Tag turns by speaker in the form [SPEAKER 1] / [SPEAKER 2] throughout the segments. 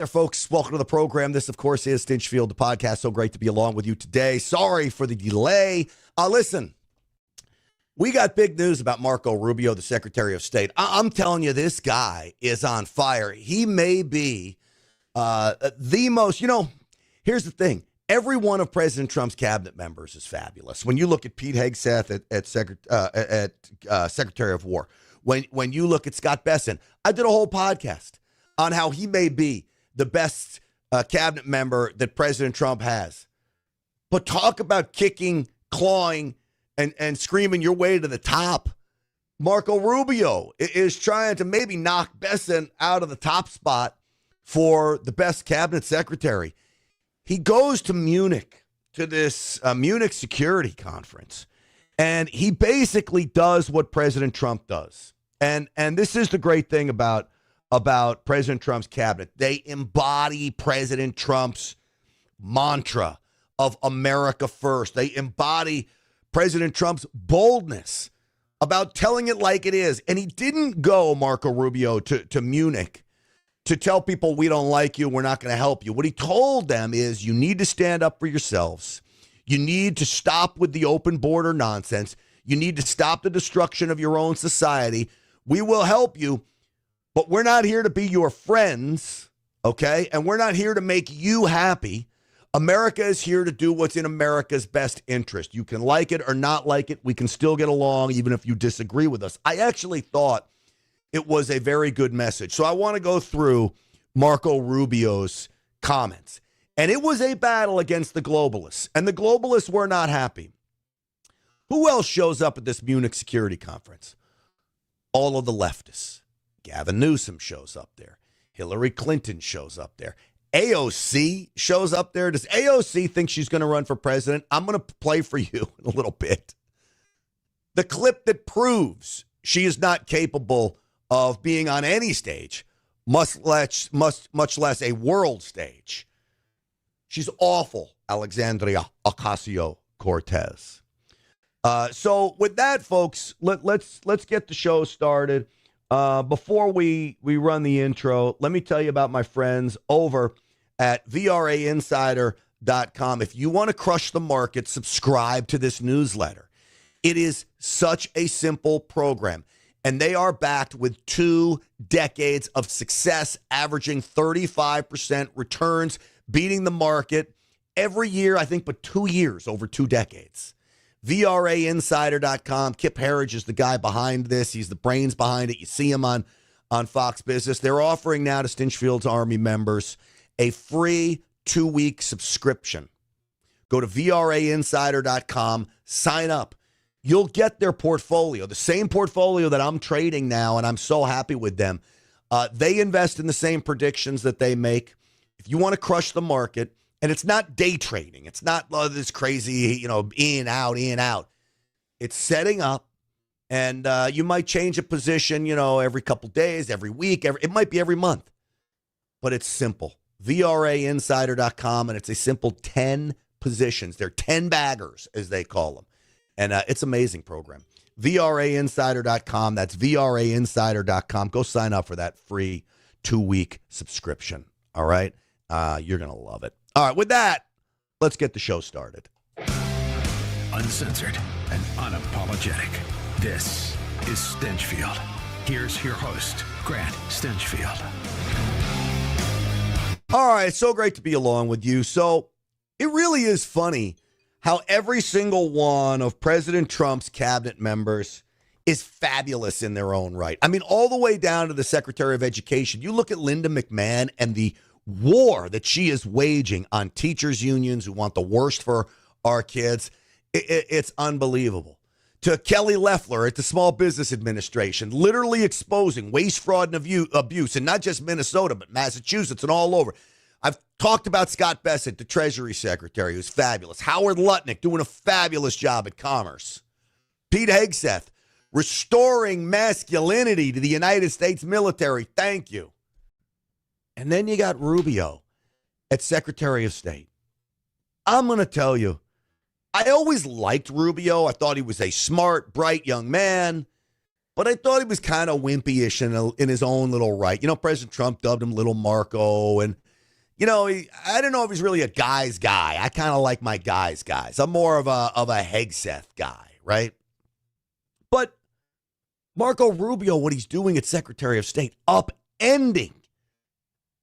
[SPEAKER 1] There, folks, welcome to the program. This, of course, is Stinchfield, the podcast. So great to be along with you today. Sorry for the delay. Listen, we got big news about Marco Rubio, the Secretary of State. I'm telling you, this guy is on fire. He may be the most, here's the thing. Every one of President Trump's cabinet members is fabulous. When you look at Pete Hegseth at Secretary of War, when you look at Scott Bessent, I did a whole podcast on how he may be the best cabinet member that President Trump has. But talk about kicking, clawing, and screaming your way to the top. Marco Rubio is trying to maybe knock Bessent out of the top spot for the best cabinet secretary. He goes to Munich, to this Munich security conference, and he basically does what President Trump does. And this is the great thing about President Trump's cabinet. They embody President Trump's mantra of America first. They embody President Trump's boldness about telling it like it is. And he didn't go, Marco Rubio, to Munich to tell people we don't like you, we're not going to help you. What he told them is you need to stand up for yourselves. You need to stop with the open border nonsense. You need to stop the destruction of your own society. We will help you. But we're not here to be your friends, okay? And we're not here to make you happy. America is here to do what's in America's best interest. You can like it or not like it. We can still get along even if you disagree with us. I actually thought it was a very good message. So I want to go through Marco Rubio's comments. And it was a battle against the globalists. And the globalists were not happy. Who else shows up at this Munich security conference? All of the leftists. Gavin Newsom shows up there. Hillary Clinton shows up there. AOC shows up there. Does AOC think she's going to run for president? I'm going to play for you in a little bit the clip that proves she is not capable of being on any stage, much less a world stage. She's awful, Alexandria Ocasio-Cortez. So with that, folks, let's get the show started. Before we run the intro, let me tell you about my friends over at VRAinsider.com. If you want to crush the market, subscribe to this newsletter. It is such a simple program, and they are backed with 2 decades of success, averaging 35% returns, beating the market every year, I think, but 2 years over 2 decades. VRAinsider.com. Kip Harridge is the guy behind this. He's the brains behind it. You see him on Fox Business. They're offering now to Stinchfield's Army members a free 2-week subscription. Go to VRAinsider.com. Sign up. You'll get their portfolio, the same portfolio that I'm trading now, and I'm so happy with them. They invest in the same predictions that they make. If you want to crush the market, and it's not day trading. It's not this crazy, in, out. It's setting up, and you might change a position, every couple days, every week. It might be every month. But it's simple. VRAinsider.com, and it's a simple 10 positions. They're 10 baggers, as they call them. And it's an amazing program. VRAinsider.com. That's VRAinsider.com. Go sign up for that free 2-week subscription. All right? You're going to love it. All right, with that, let's get the show started.
[SPEAKER 2] Uncensored and unapologetic. This is Stinchfield. Here's your host, Grant Stinchfield.
[SPEAKER 1] All right, so great to be along with you. So it really is funny how every single one of President Trump's cabinet members is fabulous in their own right. I mean, all the way down to the Secretary of Education. You look at Linda McMahon and the war that she is waging on teachers' unions who want the worst for our kids. It's unbelievable. To Kelly Loeffler at the Small Business Administration, literally exposing waste, fraud, and abuse, and not just Minnesota, but Massachusetts and all over. I've talked about Scott Bessent, the Treasury Secretary, who's fabulous. Howard Lutnick doing a fabulous job at Commerce. Pete Hegseth, restoring masculinity to the United States military. Thank you. And then you got Rubio at Secretary of State. I'm going to tell you, I always liked Rubio. I thought he was a smart, bright young man, but I thought he was kind of wimpy-ish in his own little right. President Trump dubbed him Little Marco, and I don't know if he's really a guy's guy. I kind of like my guys. I'm more of a Hegseth guy, right? But Marco Rubio, what he's doing as Secretary of State, upending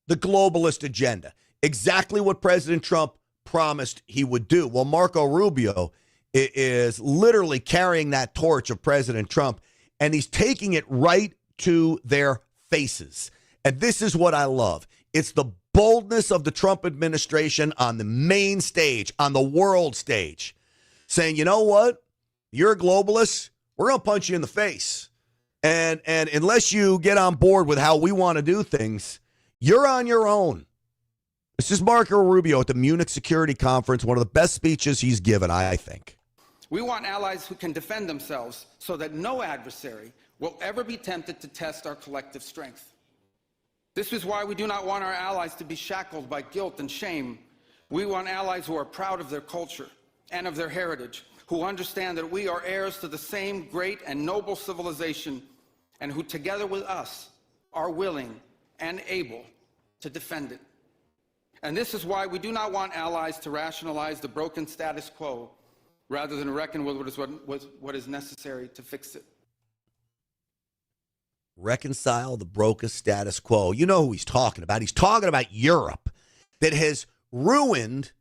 [SPEAKER 1] the globalist agenda. Exactly what President Trump promised he would do. Well, Marco Rubio is literally carrying that torch of President Trump, and he's taking it right to their faces. And this is what I love. It's the boldness of the Trump administration on the main stage, on the world stage, saying, you know what? You're a globalist. We're going to punch you in the face. And unless you get on board with how we want to do things, you're on your own. This is Marco Rubio at the Munich Security Conference, one of the best speeches he's given, I think.
[SPEAKER 3] We want allies who can defend themselves so that no adversary will ever be tempted to test our collective strength. This is why we do not want our allies to be shackled by guilt and shame. We want allies who are proud of their culture and of their heritage, who understand that we are heirs to the same great and noble civilization, and who together with us are willing and able to defend it. And this is why we do not want allies to rationalize the broken status quo rather than reckon with what is necessary to fix it.
[SPEAKER 1] Reconcile the broken status quo. You know who he's talking about. He's talking about Europe that has ruined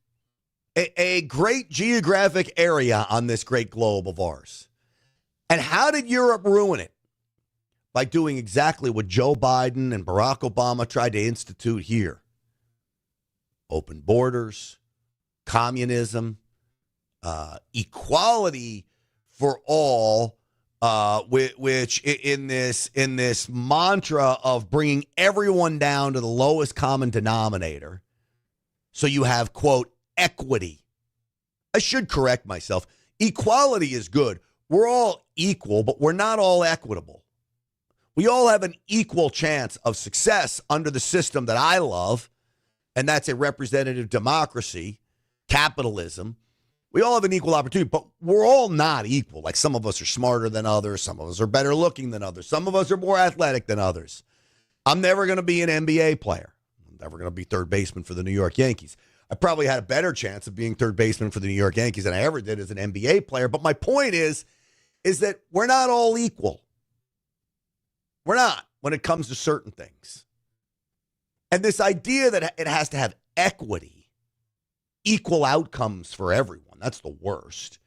[SPEAKER 1] a great geographic area on this great globe of ours. And how did Europe ruin it? By doing exactly what Joe Biden and Barack Obama tried to institute here. Open borders, communism, equality for all, which in this mantra of bringing everyone down to the lowest common denominator. So you have, quote, equity. I should correct myself. Equality is good. We're all equal, but we're not all equitable. We all have an equal chance of success under the system that I love, and that's a representative democracy, capitalism. We all have an equal opportunity, but we're all not equal. Like some of us are smarter than others. Some of us are better looking than others. Some of us are more athletic than others. I'm never going to be an NBA player. I'm never going to be third baseman for the New York Yankees. I probably had a better chance of being third baseman for the New York Yankees than I ever did as an NBA player. But my point is that we're not all equal. We're not when it comes to certain things. And this idea that it has to have equity, equal outcomes for everyone, that's the worst.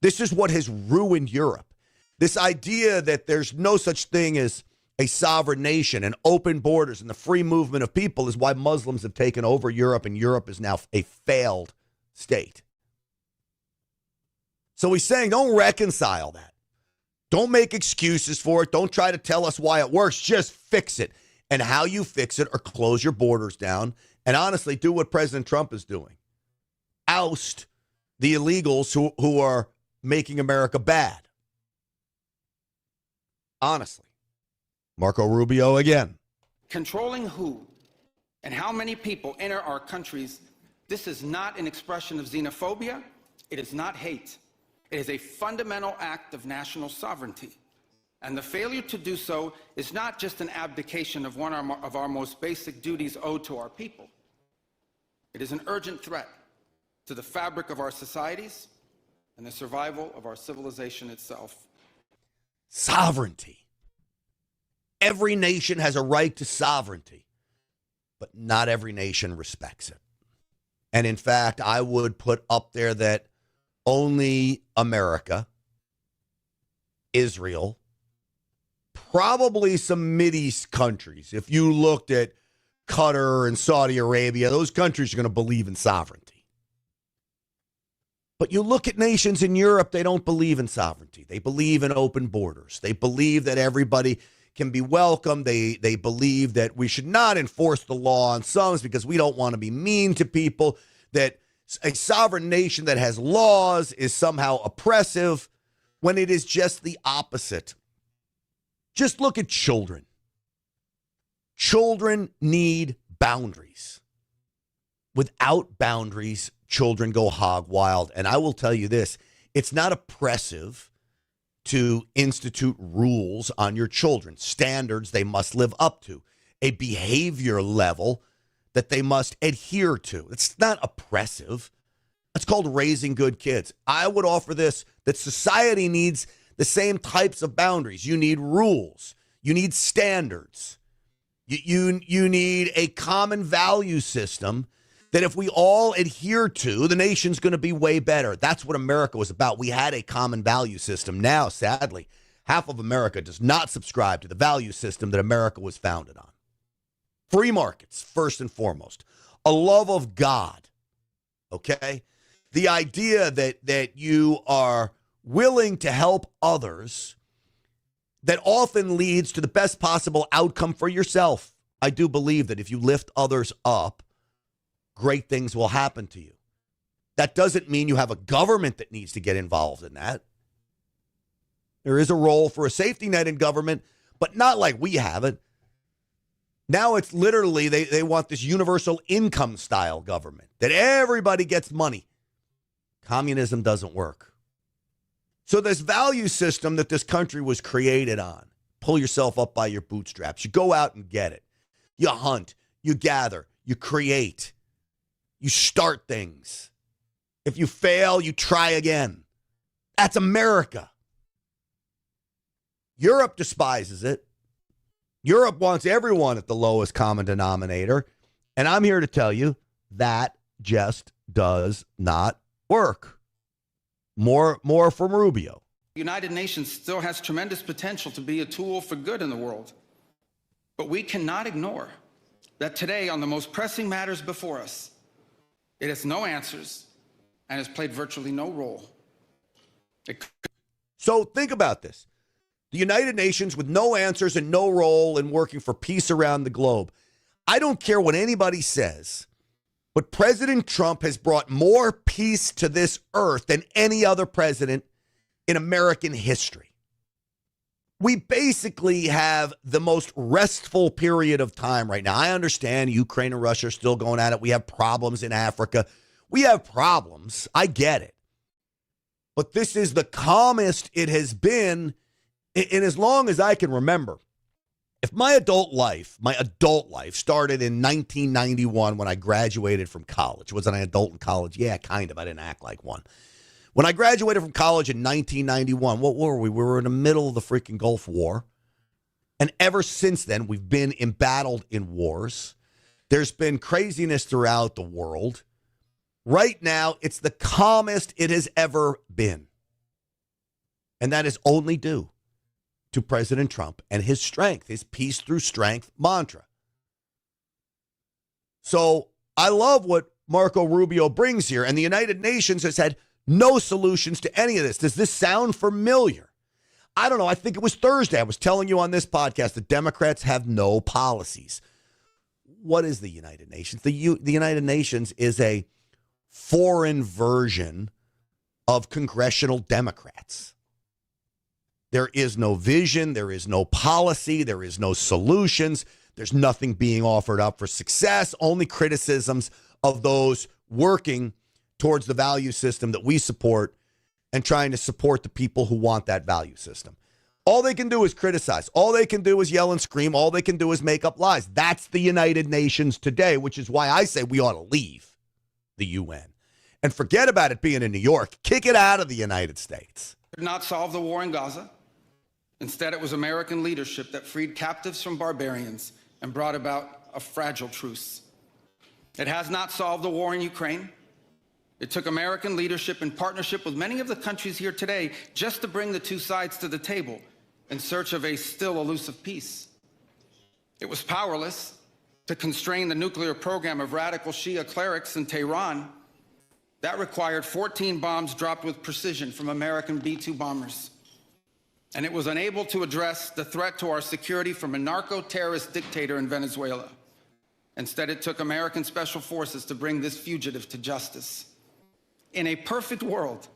[SPEAKER 1] This is what has ruined Europe. This idea that there's no such thing as a sovereign nation and open borders and the free movement of people is why Muslims have taken over Europe, and Europe is now a failed state. So he's saying don't reconcile that. Don't make excuses for it. Don't try to tell us why it works. Just fix it. And how you fix it or close your borders down and honestly do what President Trump is doing. Oust the illegals who are making America bad. Honestly. Marco Rubio again.
[SPEAKER 3] Controlling who and how many people enter our countries, this is not an expression of xenophobia. It is not hate. It is a fundamental act of national sovereignty. And the failure to do so is not just an abdication of one of our most basic duties owed to our people. It is an urgent threat to the fabric of our societies and the survival of our civilization itself.
[SPEAKER 1] Sovereignty. Every nation has a right to sovereignty, but not every nation respects it. And in fact, I would put up there that only America, Israel, probably some Mideast countries. If you looked at Qatar and Saudi Arabia, those countries are going to believe in sovereignty. But you look at nations in Europe, they don't believe in sovereignty. They believe in open borders. They believe that everybody can be welcome. They believe that we should not enforce the law on some because we don't want to be mean to people, that a sovereign nation that has laws is somehow oppressive, when it is just the opposite. Just look at children. Children need boundaries. Without boundaries, children go hog wild. And I will tell you this, it's not oppressive to institute rules on your children, standards they must live up to, a behavior level that they must adhere to. It's not oppressive. It's called raising good kids. I would offer this, that society needs the same types of boundaries. You need rules. You need standards. You need a common value system that if we all adhere to, the nation's going to be way better. That's what America was about. We had a common value system. Now, sadly, half of America does not subscribe to the value system that America was founded on. Free markets, first and foremost. A love of God, okay? The idea that you are willing to help others, that often leads to the best possible outcome for yourself. I do believe that if you lift others up, great things will happen to you. That doesn't mean you have a government that needs to get involved in that. There is a role for a safety net in government, but not like we have it. Now it's literally, they want this universal income style government, that everybody gets money. Communism doesn't work. So this value system that this country was created on, pull yourself up by your bootstraps. You go out and get it. You hunt, you gather, you create, you start things. If you fail, you try again. That's America. Europe despises it. Europe wants everyone at the lowest common denominator. And I'm here to tell you that just does not work. More from Rubio.
[SPEAKER 3] The United Nations still has tremendous potential to be a tool for good in the world. But we cannot ignore that today, on the most pressing matters before us, it has no answers and has played virtually no role.
[SPEAKER 1] So think about this. The United Nations with no answers and no role in working for peace around the globe. I don't care what anybody says, but President Trump has brought more peace to this earth than any other president in American history. We basically have the most restful period of time right now. I understand Ukraine and Russia are still going at it. We have problems in Africa. We have problems. I get it. But this is the calmest it has been in as long as I can remember. If my adult life started in 1991 when I graduated from college. Was I an adult in college? Yeah, kind of. I didn't act like one. When I graduated from college in 1991, what were we? We were in the middle of the freaking Gulf War. And ever since then, we've been embattled in wars. There's been craziness throughout the world. Right now, it's the calmest it has ever been. And that is only due to President Trump and his strength, his peace through strength mantra. So I love what Marco Rubio brings here. And the United Nations has had no solutions to any of this. Does this sound familiar? I don't know. I think it was Thursday. I was telling you on this podcast that Democrats have no policies. What is the United Nations? The United Nations is a foreign version of congressional Democrats. There is no vision. There is no policy. There is no solutions. There's nothing being offered up for success, only criticisms of those working towards the value system that we support and trying to support the people who want that value system. All they can do is criticize. All they can do is yell and scream. All they can do is make up lies. That's the United Nations today, which is why I say we ought to leave the UN and forget about it being in New York. Kick it out of the United States.
[SPEAKER 3] Did not solve the war in Gaza. Instead, it was American leadership that freed captives from barbarians and brought about a fragile truce. It has not solved the war in Ukraine. It took American leadership in partnership with many of the countries here today just to bring the two sides to the table in search of a still elusive peace. It was powerless to constrain the nuclear program of radical Shia clerics in Tehran. That required 14 bombs dropped with precision from American B-2 bombers. And it was unable to address the threat to our security from a narco-terrorist dictator in Venezuela. Instead, it took American special forces to bring this fugitive to justice. In a perfect world,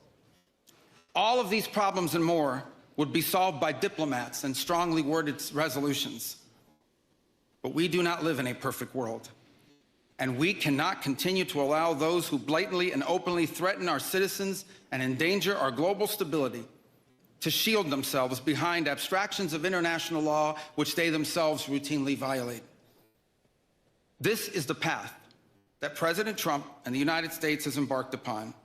[SPEAKER 3] all of these problems and more would be solved by diplomats and strongly worded resolutions. But we do not live in a perfect world. And we cannot continue to allow those who blatantly and openly threaten our citizens and endanger our global stability to shield themselves behind abstractions of international law which they themselves routinely violate. This is the path that President Trump and the United States has embarked upon.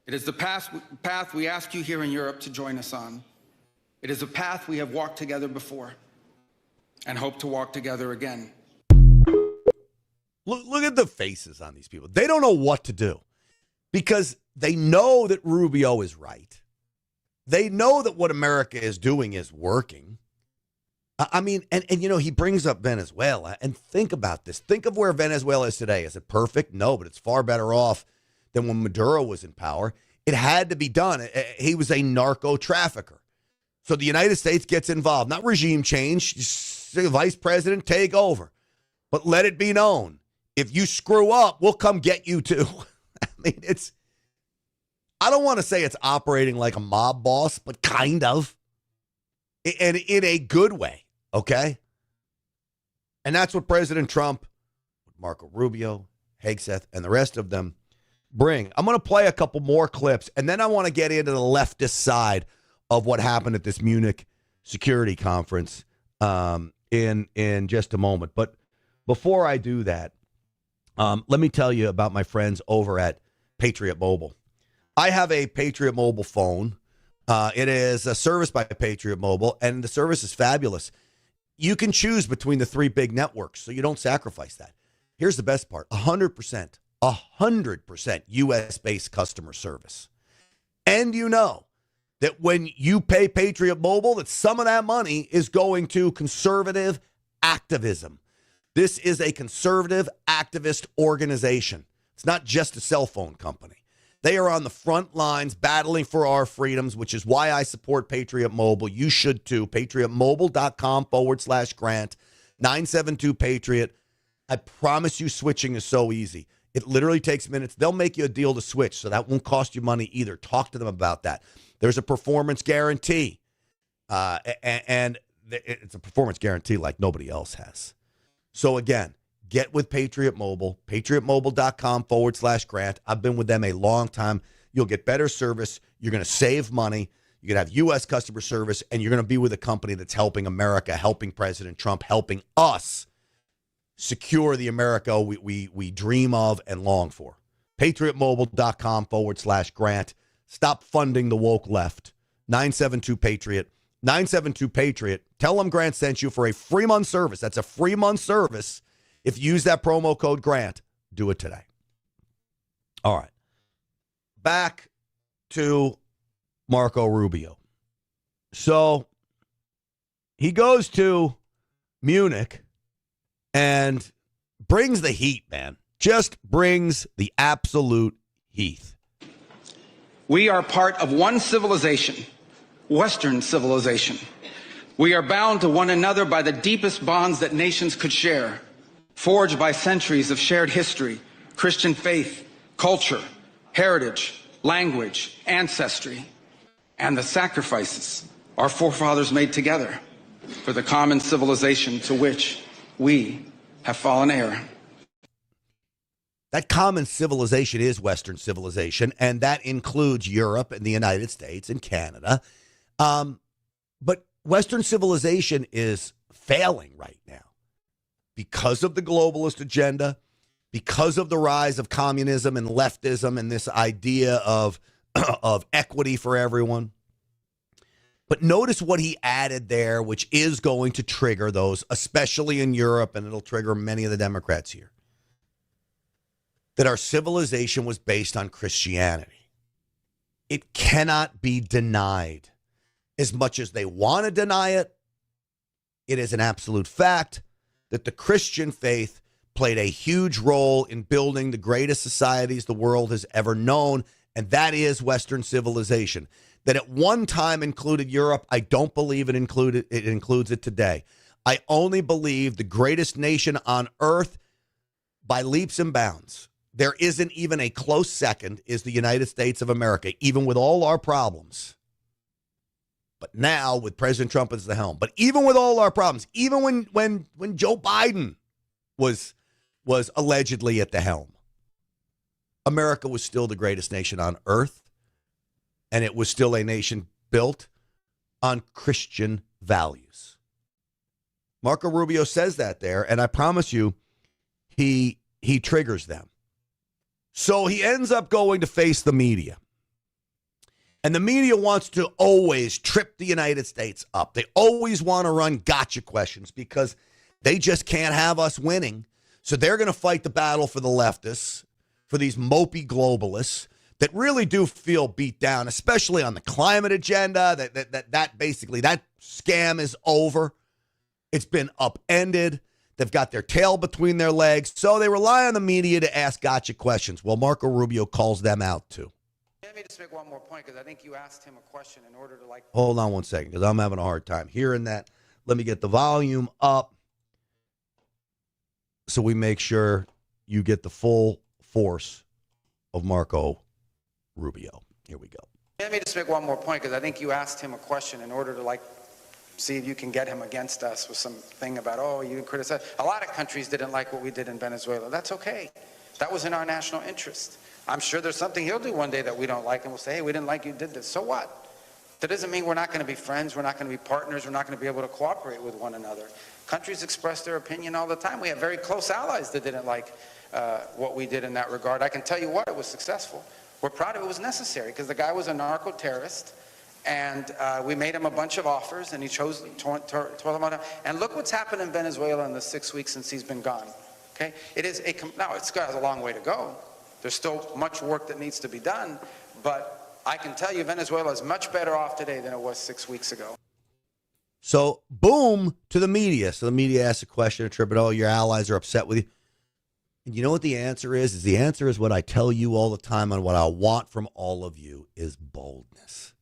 [SPEAKER 3] It is the path we ask you here in Europe to join us on. It is a path we have walked together before and hope to walk together again.
[SPEAKER 1] Look at the faces on these people. They don't know what to do because they know that Rubio is right. They know that what America is doing is working. I mean, and you know, he brings up Venezuela, and think about this. Think of where Venezuela is today. Is it perfect? No, but it's far better off than when Maduro was in power. It had to be done. He was a narco trafficker. So the United States gets involved. Not regime change. The vice president, take over. But let it be known, if you screw up, we'll come get you too. I mean, I don't want to say it's operating like a mob boss, but kind of. And in a good way, okay? And that's what President Trump, Marco Rubio, Hegseth, and the rest of them bring. I'm going to play a couple more clips, and then I want to get into the leftist side of what happened at this Munich security conference in just a moment. But before I do that, let me tell you about my friends over at Patriot Mobile. I have a Patriot Mobile phone. It is a service by Patriot Mobile, and the service is fabulous. You can choose between the three big networks, so you don't sacrifice that. Here's the best part, 100% U.S.-based customer service. And you know that when you pay Patriot Mobile, that some of that money is going to conservative activism. This is a conservative activist organization. It's not just a cell phone company. They are on the front lines battling for our freedoms, which is why I support Patriot Mobile. You should too. PatriotMobile.com/Grant, 972-PATRIOT. I promise you switching is so easy. It literally takes minutes. They'll make you a deal to switch, so that won't cost you money either. Talk to them about that. There's a performance guarantee, and it's a performance guarantee like nobody else has. So again, get with Patriot Mobile, patriotmobile.com/Grant. I've been with them a long time. You'll get better service. You're going to save money. You're going to have U.S. customer service, and you're going to be with a company that's helping America, helping President Trump, helping us secure the America we dream of and long for. patriotmobile.com/Grant. Stop funding the woke left. 972-PATRIOT. 972-PATRIOT. Tell them Grant sent you for a free month service. That's a free month service. If you use that promo code Grant, do it today. All right. Back to Marco Rubio. So he goes to Munich and brings the heat, man. Just brings the absolute heat.
[SPEAKER 3] We are part of one civilization, Western civilization. We are bound to one another by the deepest bonds that nations could share, forged by centuries of shared history, Christian faith, culture, heritage, language, ancestry, and the sacrifices our forefathers made together for the common civilization to which we have fallen heir.
[SPEAKER 1] That common civilization is Western civilization, and that includes Europe and the United States and Canada. But Western civilization is failing right now because of the globalist agenda, because of the rise of communism and leftism and this idea of equity for everyone. But notice what he added there, which is going to trigger those, especially in Europe, and it'll trigger many of the Democrats here. That our civilization was based on Christianity. It cannot be denied. As much as they want to deny it, it is an absolute fact that the Christian faith played a huge role in building the greatest societies the world has ever known, and that is Western civilization. That at one time included Europe, I don't believe it includes it today. I only believe the greatest nation on earth by leaps and bounds. There isn't even a close second is the United States of America, even with all our problems. But now with President Trump as the helm, but even with all our problems, even when Joe Biden was allegedly at the helm, America was still the greatest nation on earth, and it was still a nation built on Christian values. Marco Rubio says that there, and I promise you, he triggers them. So he ends up going to face the media. And the media wants to always trip the United States up. They always want to run gotcha questions because they just can't have us winning. So they're going to fight the battle for the leftists, for these mopey globalists that really do feel beat down, especially on the climate agenda. That basically, that scam is over. It's been upended. They've got their tail between their legs. So they rely on the media to ask gotcha questions. Well, Marco Rubio calls them out too.
[SPEAKER 3] Let me just make one more point, because I think you asked him a question in order to
[SPEAKER 1] Hold on one second, because I'm having a hard time hearing that. Let me get the volume up so we make sure you get the full force of Marco Rubio. Here we go.
[SPEAKER 3] Let me just make one more point, because I think you asked him a question in order to see if you can get him against us with something about, oh, you criticize. A lot of countries didn't like what we did in Venezuela. That's okay. That was in our national interest. I'm sure there's something he'll do one day that we don't like, and we'll say, hey, we didn't like you did this. So what? That doesn't mean we're not going to be friends, we're not going to be partners, we're not going to be able to cooperate with one another. Countries express their opinion all the time. We have very close allies that didn't like what we did in that regard. I can tell you what, it was successful. We're proud of it. It was necessary, because the guy was a narco-terrorist, and we made him a bunch of offers, and he chose tore them out. And look what's happened in Venezuela in the 6 weeks since he's been gone. Okay, now it's got a long way to go. There's still much work that needs to be done, but I can tell you Venezuela is much better off today than it was 6 weeks ago.
[SPEAKER 1] So, boom, to the media. So the media asks a question, oh, your allies are upset with you. And you know what the answer is? The answer is what I tell you all the time, and what I want from all of you is boldness.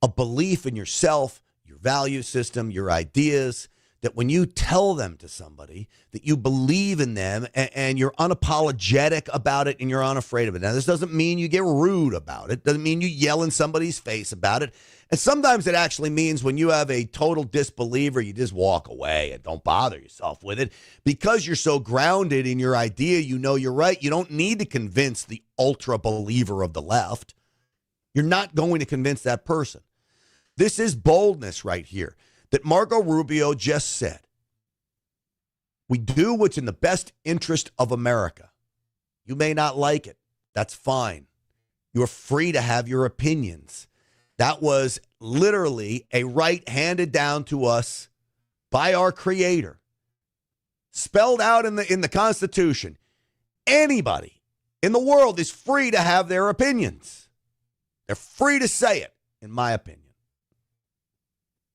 [SPEAKER 1] A belief in yourself, your value system, your ideas, that when you tell them to somebody, that you believe in them and you're unapologetic about it and you're unafraid of it. Now, this doesn't mean you get rude about it. Doesn't mean you yell in somebody's face about it. And sometimes it actually means when you have a total disbeliever, you just walk away and don't bother yourself with it. Because you're so grounded in your idea, you know you're right. You don't need to convince the ultra believer of the left. You're not going to convince that person. This is boldness right here. That Marco Rubio just said, we do what's in the best interest of America. You may not like it. That's fine. You're free to have your opinions. That was literally a right handed down to us by our Creator. Spelled out in the Constitution. Anybody in the world is free to have their opinions. They're free to say it, in my opinion.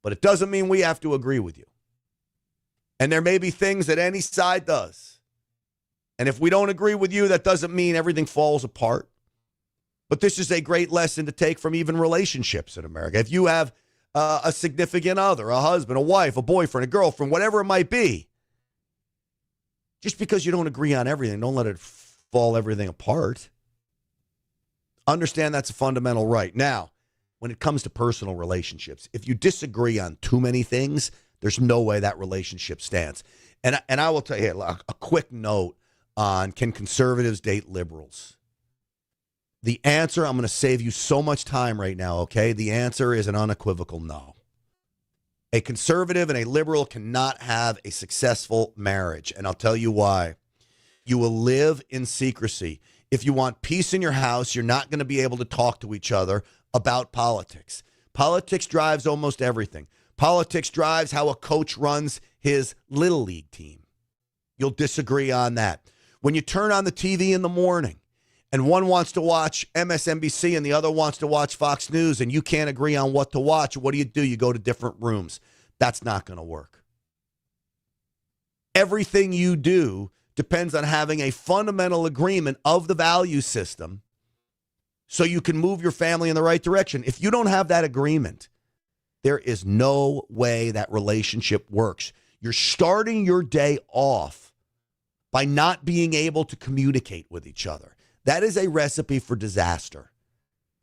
[SPEAKER 1] But it doesn't mean we have to agree with you. And there may be things that any side does. And if we don't agree with you, that doesn't mean everything falls apart. But this is a great lesson to take from even relationships in America. If you have a significant other, a husband, a wife, a boyfriend, a girlfriend, whatever it might be, just because you don't agree on everything, don't let it fall everything apart. Understand that's a fundamental right. Now, when it comes to personal relationships, if you disagree on too many things, there's no way that relationship stands. And I will tell you a quick note on, can conservatives date liberals? The answer, I'm going to save you so much time right now, okay? The answer is an unequivocal no. A conservative and a liberal cannot have a successful marriage, and I'll tell you why. You will live in secrecy. If you want peace in your house, you're not going to be able to talk to each other about politics. Politics drives almost everything. Politics drives how a coach runs his little league team. You'll disagree on that. When you turn on the TV in the morning and one wants to watch MSNBC and the other wants to watch Fox News and you can't agree on what to watch, what do? You go to different rooms. That's not going to work. Everything you do depends on having a fundamental agreement of the value system so you can move your family in the right direction. If you don't have that agreement, there is no way that relationship works. You're starting your day off by not being able to communicate with each other. That is a recipe for disaster.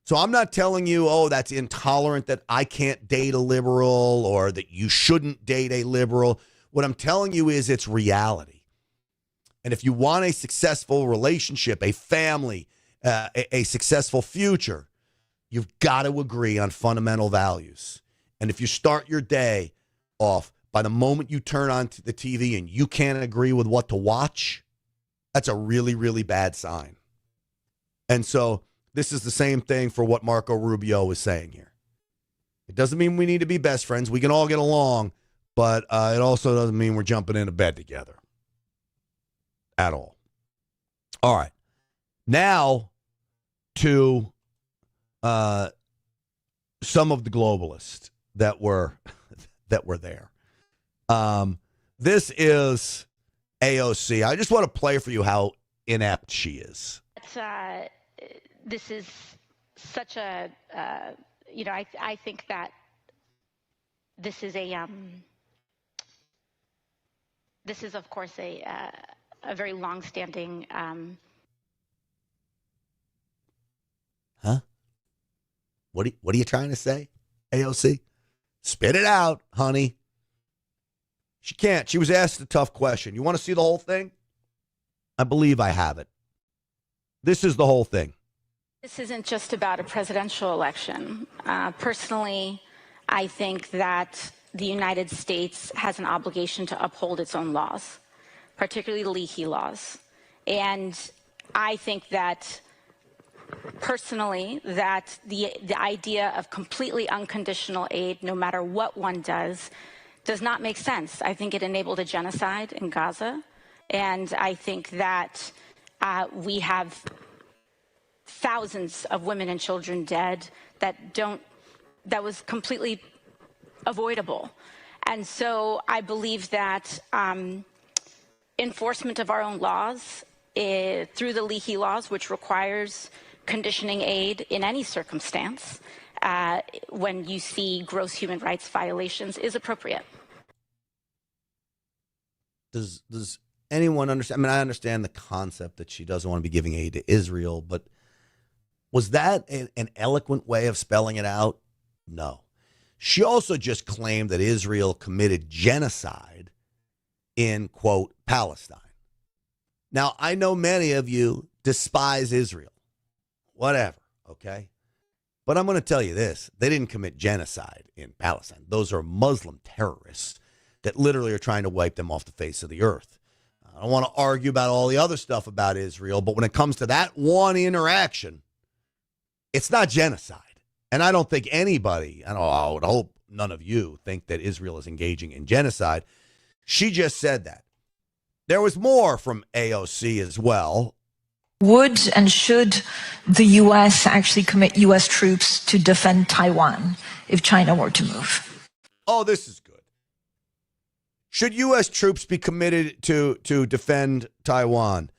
[SPEAKER 1] So I'm not telling you, oh, that's intolerant, that I can't date a liberal or that you shouldn't date a liberal. What I'm telling you is it's reality. And if you want a successful relationship, a family, a successful future, you've got to agree on fundamental values. And if you start your day off by the moment you turn on the TV and you can't agree with what to watch, that's a really, really bad sign. And so this is the same thing for what Marco Rubio was saying here. It doesn't mean we need to be best friends. We can all get along, but it also doesn't mean we're jumping into bed together at all. All right. Now to some of the globalists that were there. This is AOC. I just want to play for you how inept she is.
[SPEAKER 4] This is such a, I think that this is of course a very long-standing.
[SPEAKER 1] Huh? What are you trying to say, AOC? Spit it out, honey. She can't. She was asked a tough question. You want to see the whole thing? I believe I have it. This is the whole thing.
[SPEAKER 4] This isn't just about a presidential election. Personally, I think that the United States has an obligation to uphold its own laws, particularly the Leahy laws. And I think that personally that the idea of completely unconditional aid, no matter what one does not make sense. I think it enabled a genocide in Gaza. And I think that we have thousands of women and children dead that was completely avoidable. And so I believe that enforcement of our own laws through the Leahy laws, which requires conditioning aid in any circumstance when you see gross human rights violations, is appropriate.
[SPEAKER 1] Does anyone understand? I mean, I understand the concept that she doesn't want to be giving aid to Israel, but was that an eloquent way of spelling it out? No. She also just claimed that Israel committed genocide in, quote, Palestine. Now, I know many of you despise Israel. Whatever, okay? But I'm going to tell you this. They didn't commit genocide in Palestine. Those are Muslim terrorists that literally are trying to wipe them off the face of the earth. I don't want to argue about all the other stuff about Israel, but when it comes to that one interaction, it's not genocide. And I don't think anybody, I would hope none of you think that Israel is engaging in genocide. She just said that. There was more from AOC as well.
[SPEAKER 5] Would and should the U.S. actually commit U.S. troops to defend Taiwan if China were to move?
[SPEAKER 1] Oh, this is good. Should U.S. troops be committed to defend Taiwan?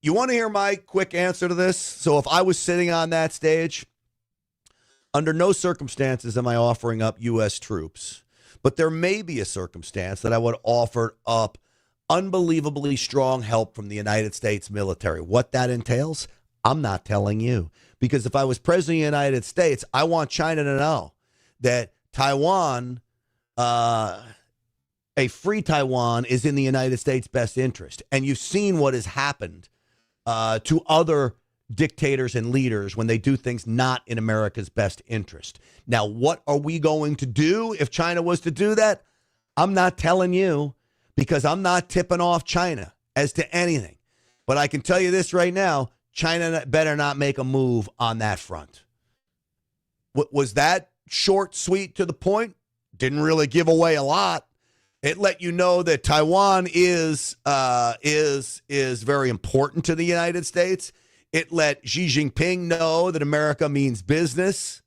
[SPEAKER 1] You want to hear my quick answer to this? So if I was sitting on that stage, under no circumstances am I offering up U.S. troops, but there may be a circumstance that I would offer up unbelievably strong help from the United States military. What that entails, I'm not telling you. Because if I was president of the United States, I want China to know that Taiwan, a free Taiwan, is in the United States' best interest. And you've seen what has happened to other dictators and leaders when they do things not in America's best interest. Now, what are we going to do if China was to do that? I'm not telling you, because I'm not tipping off China as to anything. But I can tell you this right now, China better not make a move on that front. Was that short, sweet, to the point? Didn't really give away a lot. It let you know that Taiwan is very important to the United States. It let Xi Jinping know that America means business.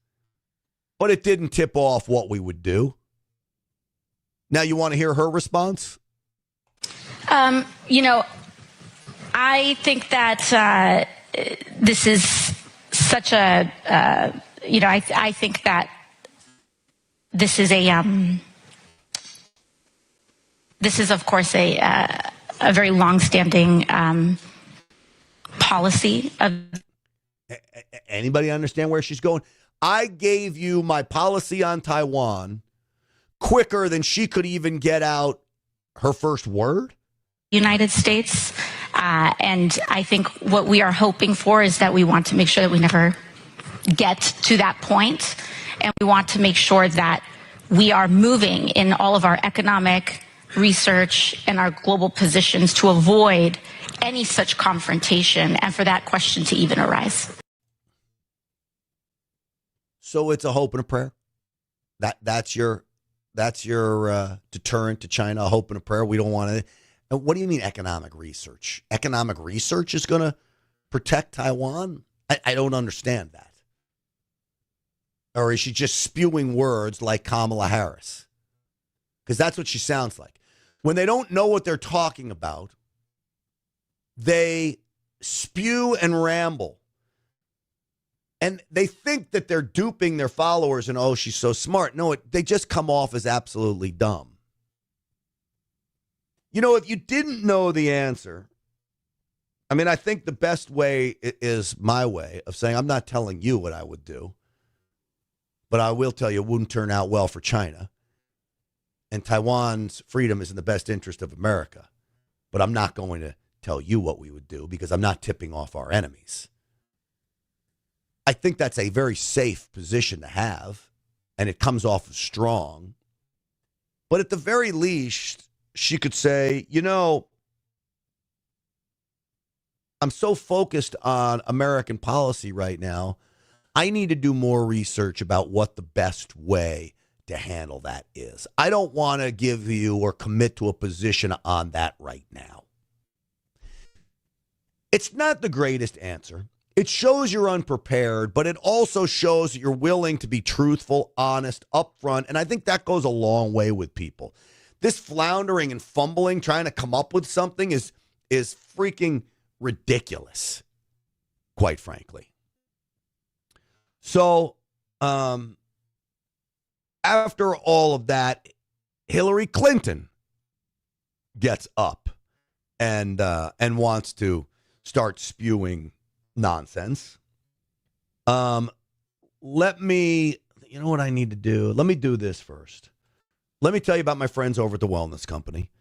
[SPEAKER 1] But it didn't tip off what we would do. Now you want to hear her response?
[SPEAKER 4] I think that this is such a, I think that this is this is, of course, a very long-standing policy of.
[SPEAKER 1] Anybody understand where she's going? I gave you my policy on Taiwan quicker than she could even get out her first word.
[SPEAKER 4] United States. And I think what we are hoping for is that we want to make sure that we never get to that point. And we want to make sure that we are moving in all of our economic research and our global positions to avoid any such confrontation and for that question to even arise.
[SPEAKER 1] So it's a hope and a prayer. That's your deterrent to China, a hope and a prayer. We don't want to. And what do you mean economic research? Economic research is going to protect Taiwan? I don't understand that. Or is she just spewing words like Kamala Harris? Because that's what she sounds like. When they don't know what they're talking about, they spew and ramble. And they think that they're duping their followers and, oh, she's so smart. No, they just come off as absolutely dumb. You know, if you didn't know the answer, I mean, I think the best way is my way of saying, I'm not telling you what I would do, but I will tell you it wouldn't turn out well for China. And Taiwan's freedom is in the best interest of America. But I'm not going to tell you what we would do because I'm not tipping off our enemies. I think that's a very safe position to have, and it comes off as strong. But at the very least, she could say, you know, I'm so focused on American policy right now, I need to do more research about what the best way to handle that is. I don't want to give you or commit to a position on that right now. It's not the greatest answer. It shows you're unprepared, but it also shows that you're willing to be truthful, honest, upfront, and I think that goes a long way with people. This floundering and fumbling, trying to come up with something is freaking ridiculous, quite frankly. So, after all of that, Hillary Clinton gets up and wants to start spewing nonsense. Let me, you know what I need to do? Let me do this first. Let me tell you about my friends over at the Wellness Company.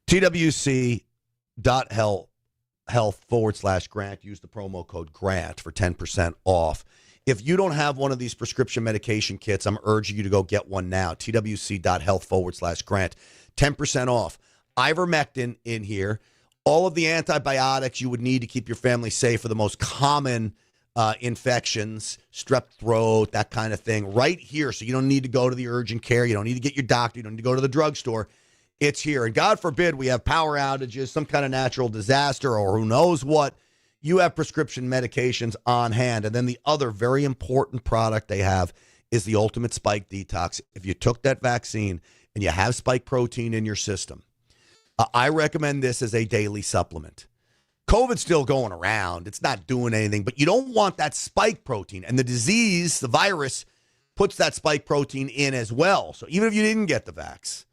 [SPEAKER 1] TWC.health/grant. Use the promo code GRANT for 10% off. If you don't have one of these prescription medication kits, I'm urging you to go get one now. TWC.health/grant. 10% off. Ivermectin in here. All of the antibiotics you would need to keep your family safe for the most common infections, strep throat, that kind of thing, right here. So you don't need to go to the urgent care. You don't need to get your doctor. You don't need to go to the drugstore. It's here. And God forbid we have power outages, some kind of natural disaster, or who knows what. You have prescription medications on hand. And then the other very important product they have is the Ultimate Spike Detox. If you took that vaccine and you have spike protein in your system, I recommend this as a daily supplement. COVID's still going around. It's not doing anything, but you don't want that spike protein. And the disease, the virus, puts that spike protein in as well. So even if you didn't get the vax,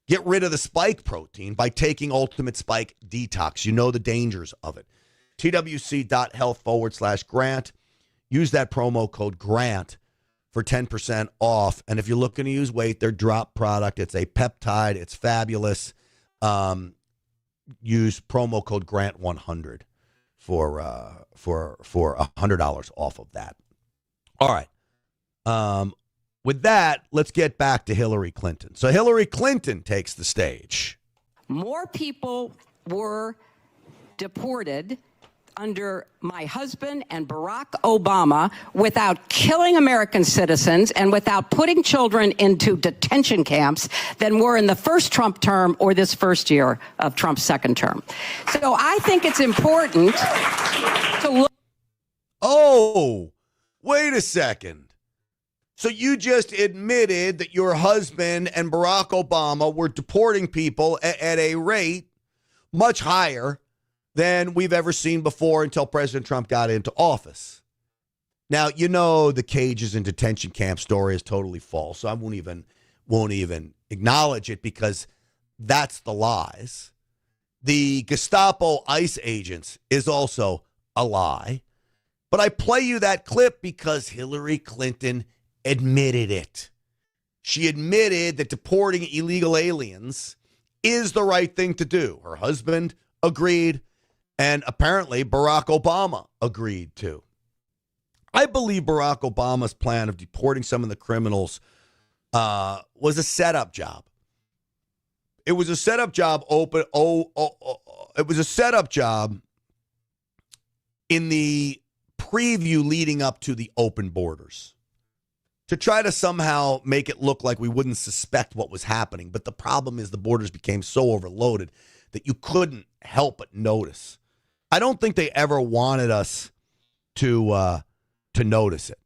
[SPEAKER 1] get rid of the spike protein by taking Ultimate Spike Detox. You know the dangers of it. TWC.health/grant. Use that promo code GRANT for 10% off. And if you're looking to use weight, their drop product, it's a peptide. It's fabulous. Use promo code GRANT100 for $100 off of that. All right. With that, let's get back to Hillary Clinton. So Hillary Clinton takes the stage.
[SPEAKER 6] More people were deported under my husband and Barack Obama without killing American citizens and without putting children into detention camps than were in the first Trump term or this first year of Trump's second term. So I think it's important to look.
[SPEAKER 1] Oh, wait a second. So you just admitted that your husband and Barack Obama were deporting people at a rate much higher than we've ever seen before until President Trump got into office. Now, you know the cages and detention camp story is totally false, so I won't even acknowledge it because that's the lies. The Gestapo ICE agents is also a lie. But I play you that clip because Hillary Clinton admitted it. She admitted that deporting illegal aliens is the right thing to do. Her husband agreed. And apparently Barack Obama agreed to. I believe Barack Obama's plan of deporting some of the criminals was a setup job. It was a setup job it was a setup job in the preview leading up to the open borders to try to somehow make it look like we wouldn't suspect what was happening. But the problem is the borders became so overloaded that you couldn't help but notice. I don't think they ever wanted us to notice it.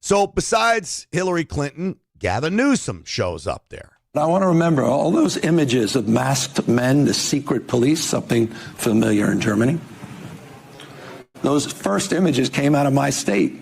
[SPEAKER 1] So besides Hillary Clinton, Gavin Newsom shows up there.
[SPEAKER 7] I want to remember all those images of masked men, the secret police, something familiar in Germany. Those first images came out of my state,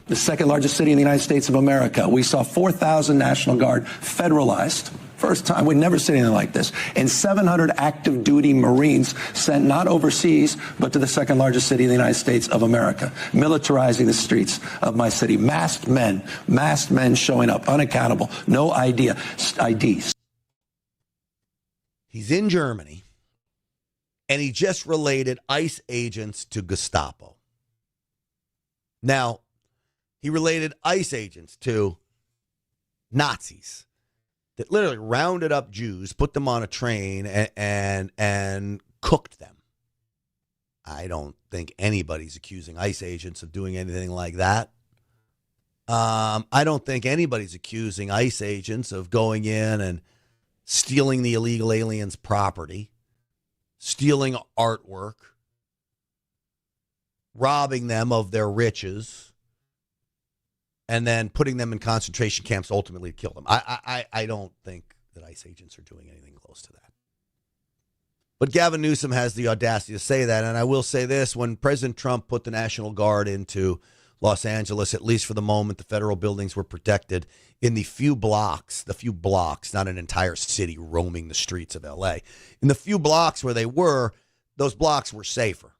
[SPEAKER 7] the second largest city in the United States of America. We saw 4,000 National Guard federalized. First time, we'd never seen anything like this. And 700 active duty Marines sent not overseas, but to the second largest city in the United States of America, militarizing the streets of my city. Masked men showing up, unaccountable, no IDs.
[SPEAKER 1] He's in Germany, and he just related ICE agents to Gestapo. Now, he related ICE agents to Nazis that literally rounded up Jews, put them on a train, and cooked them. I don't think anybody's accusing ICE agents of doing anything like that. I don't think anybody's accusing ICE agents of going in and stealing the illegal aliens' property, stealing artwork, robbing them of their riches, and then putting them in concentration camps ultimately to kill them. I don't think that ICE agents are doing anything close to that. But Gavin Newsom has the audacity to say that, and I will say this. When President Trump put the National Guard into Los Angeles, at least for the moment, the federal buildings were protected in the few blocks, not an entire city roaming the streets of L.A. In the few blocks where they were, those blocks were safer,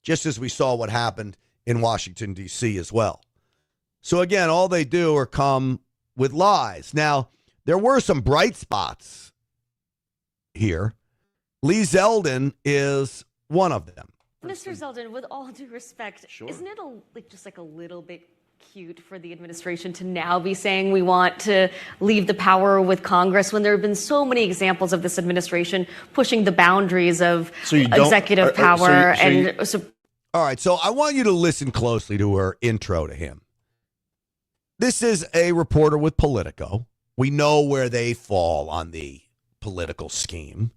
[SPEAKER 1] just as we saw what happened in Washington, D.C. as well. So, again, all they do are come with lies. Now, there were some bright spots here. Lee Zeldin is one of them.
[SPEAKER 8] Mr. Zeldin, with all due respect, isn't it just a little bit cute for the administration to now be saying we want to leave the power with Congress when there have been so many examples of this administration pushing the boundaries of executive power?
[SPEAKER 1] All right, so I want you to listen closely to her intro to him. This is a reporter with Politico. We know where they fall on the political scheme.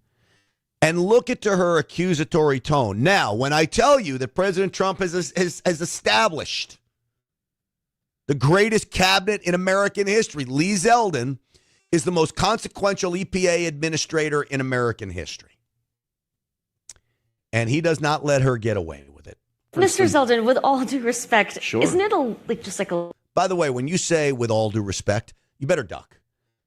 [SPEAKER 1] And look at her accusatory tone. Now, when I tell you that President Trump has established the greatest cabinet in American history, Lee Zeldin is the most consequential EPA administrator in American history. And he does not let her get away with it.
[SPEAKER 8] Mr. Zeldin, with all due respect, isn't it
[SPEAKER 1] By the way, when you say with all due respect, you better duck,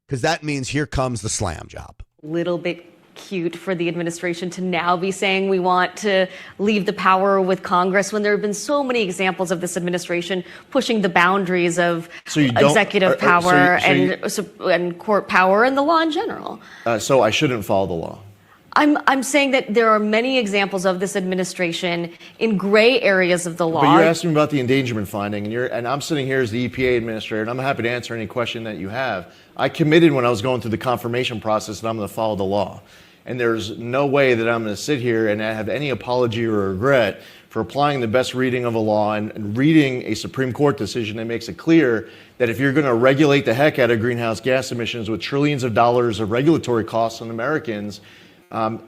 [SPEAKER 1] because that means here comes the slam job.
[SPEAKER 8] Little bit cute for the administration to now be saying we want to leave the power with Congress when there have been so many examples of this administration pushing the boundaries of executive power and court power and the law in general?
[SPEAKER 9] So I shouldn't follow the law.
[SPEAKER 8] I'm saying that there are many examples of this administration in gray areas of the law.
[SPEAKER 9] But you're asking me about the endangerment finding, and I'm sitting here as the EPA administrator, and I'm happy to answer any question that you have. I committed when I was going through the confirmation process that I'm going to follow the law. And there's no way that I'm going to sit here and have any apology or regret for applying the best reading of a law and reading a Supreme Court decision that makes it clear that if you're going to regulate the heck out of greenhouse gas emissions with trillions of dollars of regulatory costs on Americans,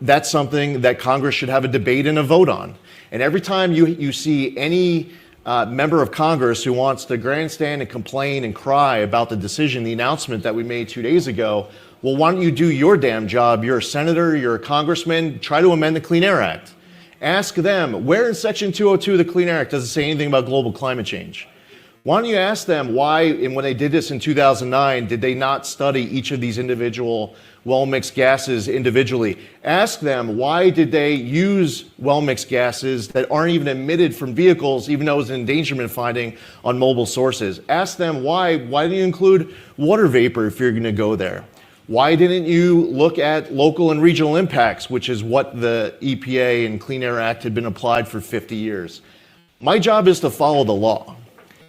[SPEAKER 9] that's something that Congress should have a debate and a vote on. And every time you see any member of Congress who wants to grandstand and complain and cry about the decision, the announcement that we made 2 days ago, well, why don't you do your damn job? You're a senator, you're a congressman, try to amend the Clean Air Act. Ask them, where in Section 202 of the Clean Air Act does it say anything about global climate change? Why don't you ask them why, and when they did this in 2009, did they not study each of these individual well-mixed gases individually? Ask them, why did they use well-mixed gases that aren't even emitted from vehicles, even though it was an endangerment finding on mobile sources? Ask them, why didn't you include water vapor if you're going to go there? Why didn't you look at local and regional impacts, which is what the EPA and Clean Air Act had been applied for 50 years? My job is to follow the law.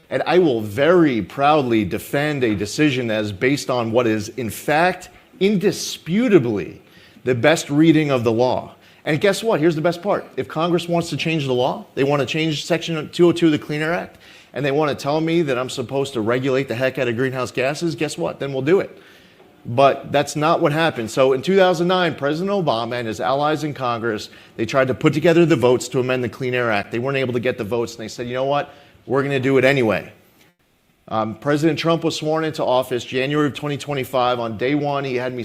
[SPEAKER 9] And I will very proudly defend a decision that is based on what is, in fact, indisputably the best reading of the law. And guess what? Here's the best part. If Congress wants to change the law, they want to change Section 202 of the Clean Air Act, and they want to tell me that I'm supposed to regulate the heck out of greenhouse gases, guess what? Then we'll do it. But that's not what happened. So in 2009, President Obama and his allies in Congress, they tried to put together the votes to amend the Clean Air Act. They weren't able to get the votes, and they said, you know what? We're going to do it anyway. President Trump was sworn into office January of 2025. On day one, he had me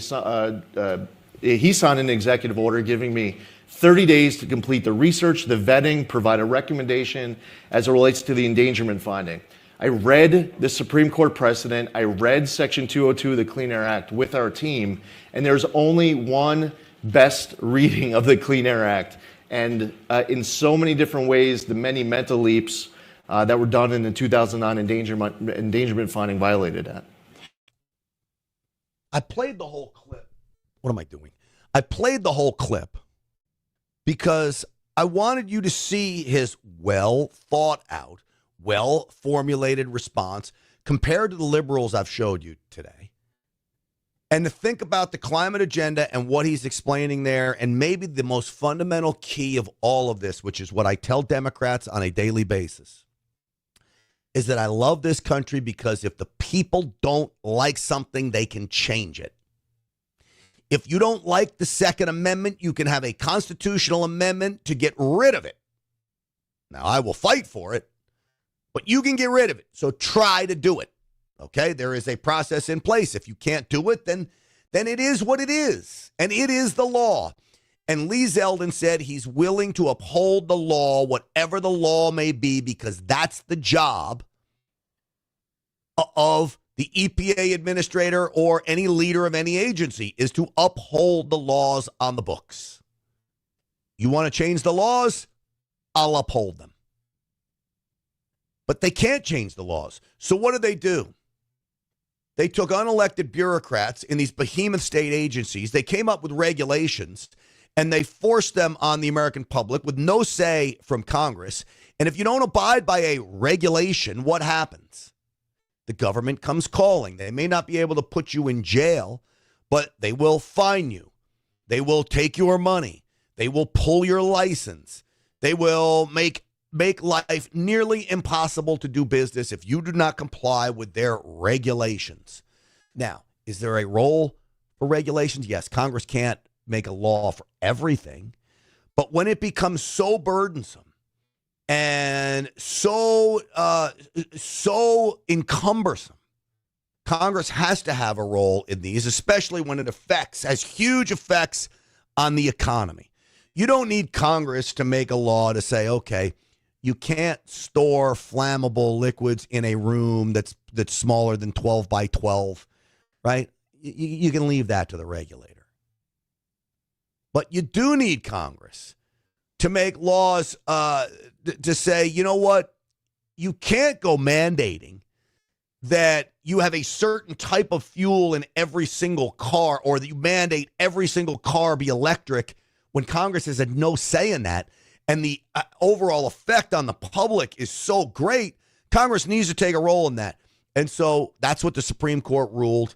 [SPEAKER 9] he signed an executive order giving me 30 days to complete the research, the vetting, provide a recommendation as it relates to the endangerment finding. I read the Supreme Court precedent. I read Section 202 of the Clean Air Act with our team, and there's only one best reading of the Clean Air Act. And in so many different ways, the many mental leaps that were done in the 2009 endangerment finding violated that.
[SPEAKER 1] I played the whole clip. What am I doing? I played the whole clip because I wanted you to see his well thought out, well formulated response compared to the liberals I've showed you today. And to think about the climate agenda and what he's explaining there, and maybe the most fundamental key of all of this, which is what I tell Democrats on a daily basis, is that I love this country because if the people don't like something, they can change it. If you don't like the Second Amendment, you can have a constitutional amendment to get rid of it. Now, I will fight for it, but you can get rid of it. So try to do it. Okay? There is a process in place. If you can't do it, then it is what it is. And it is the law. And Lee Zeldin said he's willing to uphold the law, whatever the law may be, because that's the job of the EPA administrator or any leader of any agency, is to uphold the laws on the books. You want to change the laws? I'll uphold them. But they can't change the laws. So what do? They took unelected bureaucrats in these behemoth state agencies. They came up with regulations, and they forced them on the American public with no say from Congress. And if you don't abide by a regulation, what happens? The government comes calling. They may not be able to put you in jail, but they will fine you. They will take your money. They will pull your license. They will make life nearly impossible to do business if you do not comply with their regulations. Now, is there a role for regulations? Yes, Congress can't make a law for everything, but when it becomes so burdensome and so encumbersome, Congress has to have a role in these, especially when it has huge effects on the economy. You don't need Congress to make a law to say, okay, you can't store flammable liquids in a room that's smaller than 12 by 12, right? You can leave that to the regulator. But you do need Congress to make laws to say, you know what? You can't go mandating that you have a certain type of fuel in every single car, or that you mandate every single car be electric when Congress has had no say in that. And the overall effect on the public is so great, Congress needs to take a role in that. And so that's what the Supreme Court ruled.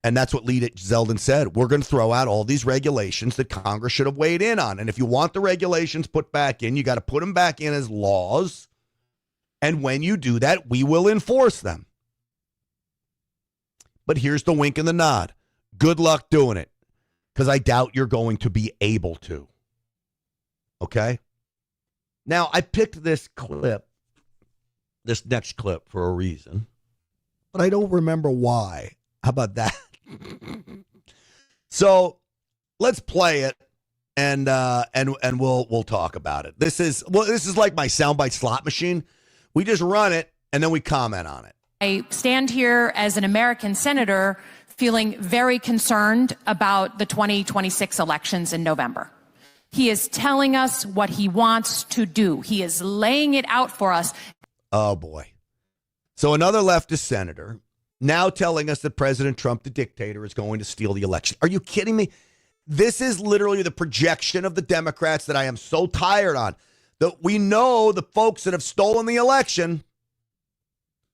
[SPEAKER 1] And that's what Lee Zeldin said. We're going to throw out all these regulations that Congress should have weighed in on. And if you want the regulations put back in, you got to put them back in as laws. And when you do that, we will enforce them. But here's the wink and the nod. Good luck doing it, because I doubt you're going to be able to. Okay? Now, I picked this next clip for a reason, but I don't remember why. How about that? So let's play it, and we'll talk about it. This is like my soundbite slot machine. We just run it and then we comment on it.
[SPEAKER 10] I stand here as an American senator feeling very concerned about the 2026 elections in November. He is telling us what he wants to do. He is laying it out for us.
[SPEAKER 1] Oh, boy. So another leftist senator now telling us that President Trump, the dictator, is going to steal the election. Are you kidding me? This is literally the projection of the Democrats that I am so tired on. That we know the folks that have stolen the election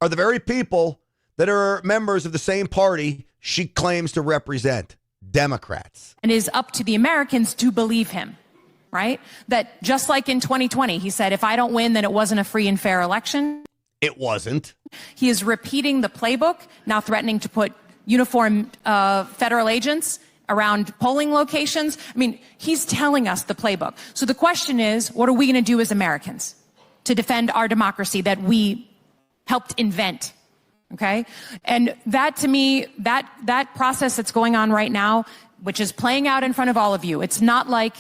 [SPEAKER 1] are the very people that are members of the same party she claims to represent, Democrats.
[SPEAKER 10] And it is up to the Americans to believe him, right? That just like in 2020, he said, if I don't win, then it wasn't a free and fair election.
[SPEAKER 1] It wasn't.
[SPEAKER 10] He is repeating the playbook, now threatening to put uniformed federal agents around polling locations. I mean, he's telling us the playbook. So the question is, what are we going to do as Americans to defend our democracy that we helped invent? Okay. And that, to me, that process that's going on right now, which is playing out in front of all of you, it's not like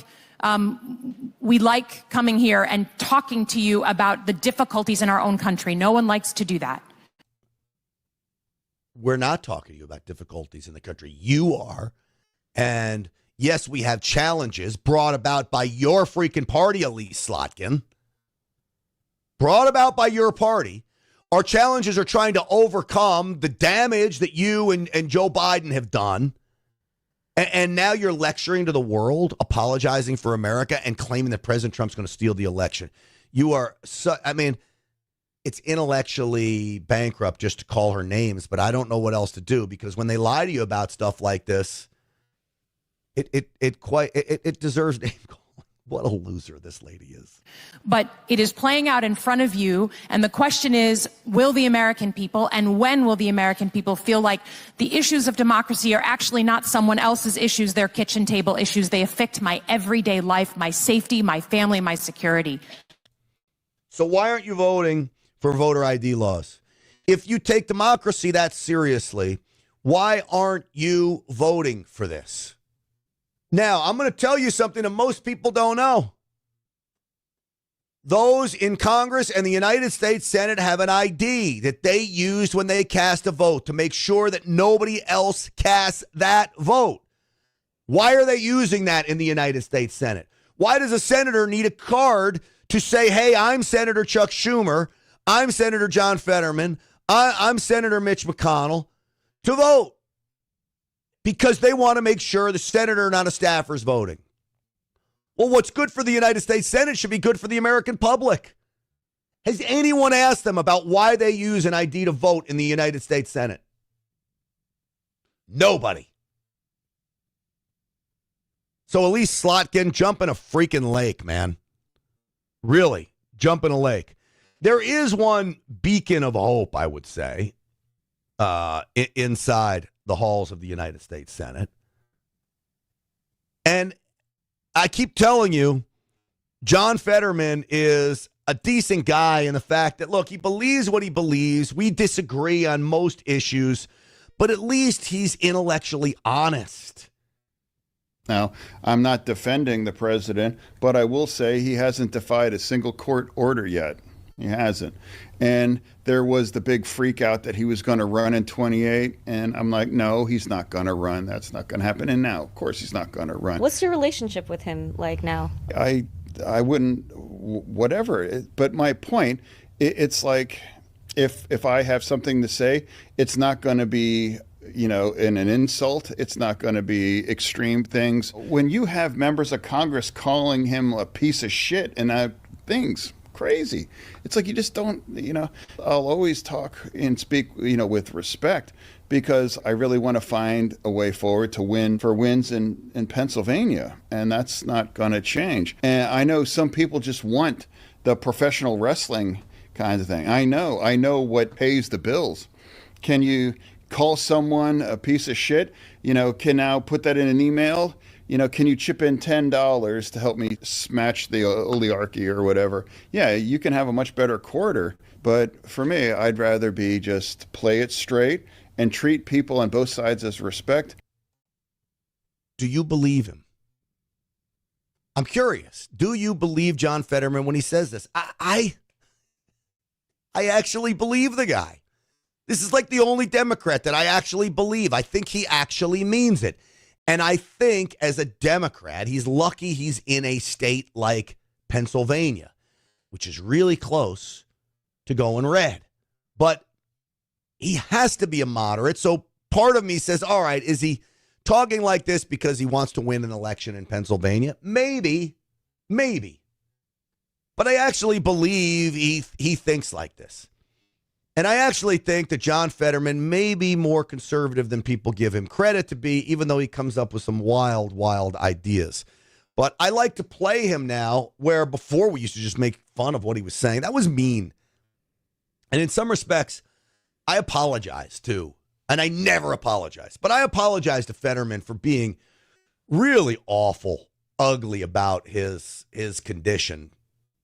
[SPEAKER 10] we like coming here and talking to you about the difficulties in our own country. No one likes to do that.
[SPEAKER 1] We're not talking to you about difficulties in the country. You are. And yes, we have challenges brought about by your freaking party, Elise Slotkin. Brought about by your party. Our challenges are trying to overcome the damage that you and Joe Biden have done. And now you're lecturing to the world, apologizing for America, and claiming that President Trump's going to steal the election. You are, it's intellectually bankrupt just to call her names, but I don't know what else to do, because when they lie to you about stuff like this, it deserves name calling. What a loser this lady is.
[SPEAKER 10] But it is playing out in front of you. And the question is, will the American people, and when will the American people feel like the issues of democracy are actually not someone else's issues, their kitchen table issues? They affect my everyday life, my safety, my family, my security.
[SPEAKER 1] So why aren't you voting for voter ID laws? If you take democracy that seriously, why aren't you voting for this? Now, I'm going to tell you something that most people don't know. Those in Congress and the United States Senate have an ID that they used when they cast a vote to make sure that nobody else casts that vote. Why are they using that in the United States Senate? Why does a senator need a card to say, hey, I'm Senator Chuck Schumer, I'm Senator John Fetterman, I'm Senator Mitch McConnell, to vote? Because they want to make sure the senator, not a staffer, is voting. Well, what's good for the United States Senate should be good for the American public. Has anyone asked them about why they use an ID to vote in the United States Senate? Nobody. So Elise Slotkin, jump in a freaking lake, man. Really, jump in a lake. There is one beacon of hope, I would say, inside the halls of the United States Senate. And I keep telling you, John Fetterman is a decent guy in the fact that, look, he believes what he believes. We disagree on most issues, but at least he's intellectually honest.
[SPEAKER 11] Now, I'm not defending the president, but I will say he hasn't defied a single court order yet. He hasn't. And there was the big freak out that he was going to run in 28. And I'm like, no, he's not going to run. That's not going to happen. And now, of course, he's not going to run.
[SPEAKER 8] What's your relationship with him like now?
[SPEAKER 11] I wouldn't, whatever. But my point, it's like, if I have something to say, it's not going to be, in an insult. It's not going to be extreme things. When you have members of Congress calling him a piece of shit and things, crazy. It's like you just don't, I'll always talk and speak, with respect, because I really want to find a way forward to wins in Pennsylvania. And that's not going to change. And I know some people just want the professional wrestling kind of thing. I know what pays the bills. Can you call someone a piece of shit? Can now put that in an email? Can you chip in $10 to help me smash the oligarchy or whatever? Yeah, you can have a much better quarter. But for me, I'd rather be just play it straight and treat people on both sides as respect.
[SPEAKER 1] Do you believe him? I'm curious. Do you believe John Fetterman when he says this? I actually believe the guy. This is like the only Democrat that I actually believe. I think he actually means it. And I think as a Democrat, he's lucky he's in a state like Pennsylvania, which is really close to going red. But he has to be a moderate. So part of me says, all right, is he talking like this because he wants to win an election in Pennsylvania? Maybe. But I actually believe he thinks like this. And I actually think that John Fetterman may be more conservative than people give him credit to be, even though he comes up with some wild, wild ideas. But I like to play him now, where before we used to just make fun of what he was saying. That was mean. And in some respects, I apologize too. And I never apologize. But I apologize to Fetterman for being really awful, ugly about his condition.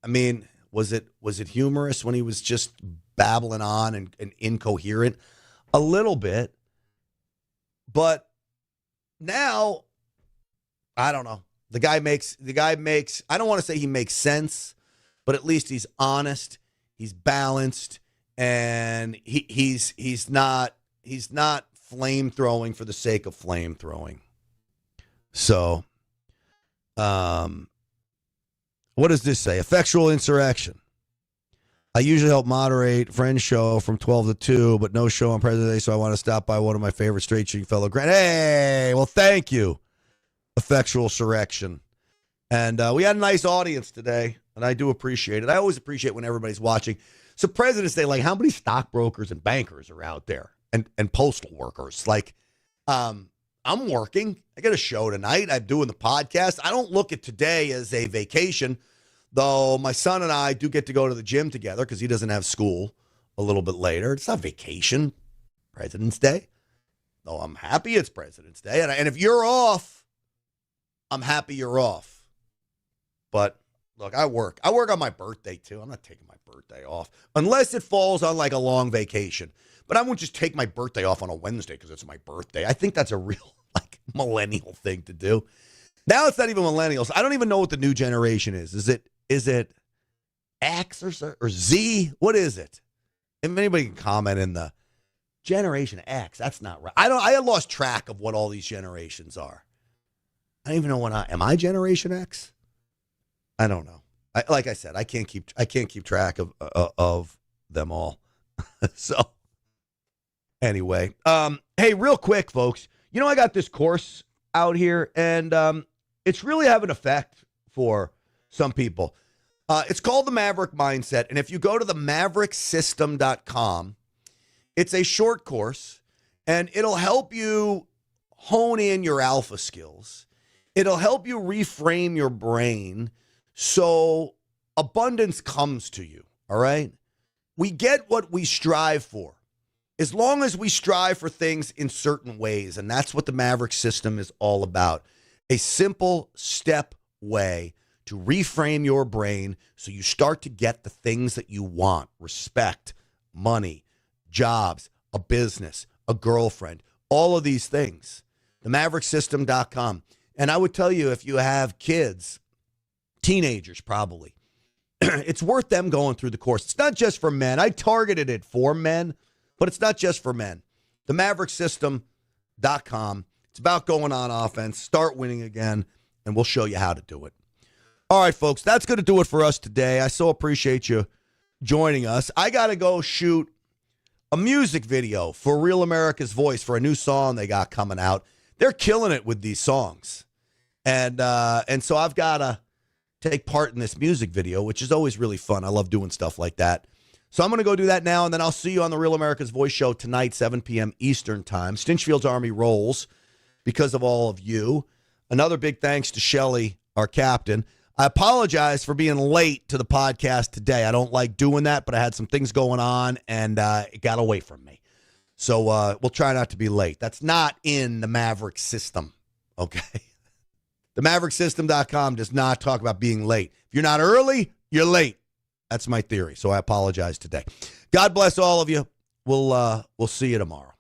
[SPEAKER 1] I mean, was it humorous when he was just babbling on and incoherent? A little bit. But now, I don't know. The guy makes, I don't want to say he makes sense, but at least he's honest, he's balanced, and he's not flame throwing for the sake of flame throwing. So, what does this say? Effectual insurrection. I usually help moderate Friends show from 12 to 2, but no show on President Day, so I want to stop by one of my favorite straight shooting fellow Grant. Hey, well, thank you. Effectual insurrection. And we had a nice audience today, and I do appreciate it. I always appreciate when everybody's watching. So President's Day, like, how many stockbrokers and bankers are out there, and postal workers? Like, I'm working. I got a show tonight. I'm doing the podcast. I don't look at today as a vacation, though my son and I do get to go to the gym together because he doesn't have school a little bit later. It's not vacation. President's Day. Though I'm happy it's President's Day. And if you're off, I'm happy you're off. But look, I work. I work on my birthday too. I'm not taking my birthday off unless it falls on like a long vacation. But I won't just take my birthday off on a Wednesday because it's my birthday. I think that's a real like millennial thing to do. Now it's not even millennials. I don't even know what the new generation is. Is it X or Z? What is it? If anybody can comment in the Generation X, that's not right. I lost track of what all these generations are. I don't even know am I Generation X? I don't know. Like I said, I can't keep track of them all. So anyway, hey, real quick, folks. You know, I got this course out here, and it's really having an effect for some people. It's called the Maverick Mindset, and if you go to the mavericksystem.com, it's a short course, and it'll help you hone in your alpha skills. It'll help you reframe your brain so abundance comes to you, all right? We get what we strive for, as long as we strive for things in certain ways, and that's what the Maverick System is all about. A simple step way to reframe your brain so you start to get the things that you want: respect, money, jobs, a business, a girlfriend, all of these things. The mavericksystem.com. And I would tell you, if you have kids, teenagers probably, it's worth them going through the course. It's not just for men. I targeted it for men, but it's not just for men. The mavericksystem.com. It's about going on offense, start winning again, and we'll show you how to do it. All right, folks, that's going to do it for us today. I so appreciate you joining us. I got to go shoot a music video for Real America's Voice for a new song they got coming out. They're killing it with these songs. And so I've got to take part in this music video, which is always really fun. I love doing stuff like that. So I'm going to go do that now, and then I'll see you on the Real America's Voice show tonight, 7 p.m. Eastern Time. Stinchfield's Army rolls because of all of you. Another big thanks to Shelley, our captain. I apologize for being late to the podcast today. I don't like doing that, but I had some things going on, and it got away from me. So we'll try not to be late. That's not in the Maverick System, okay? The mavericksystem.com does not talk about being late. If you're not early, you're late. That's my theory, so I apologize today. God bless all of you. We'll see you tomorrow.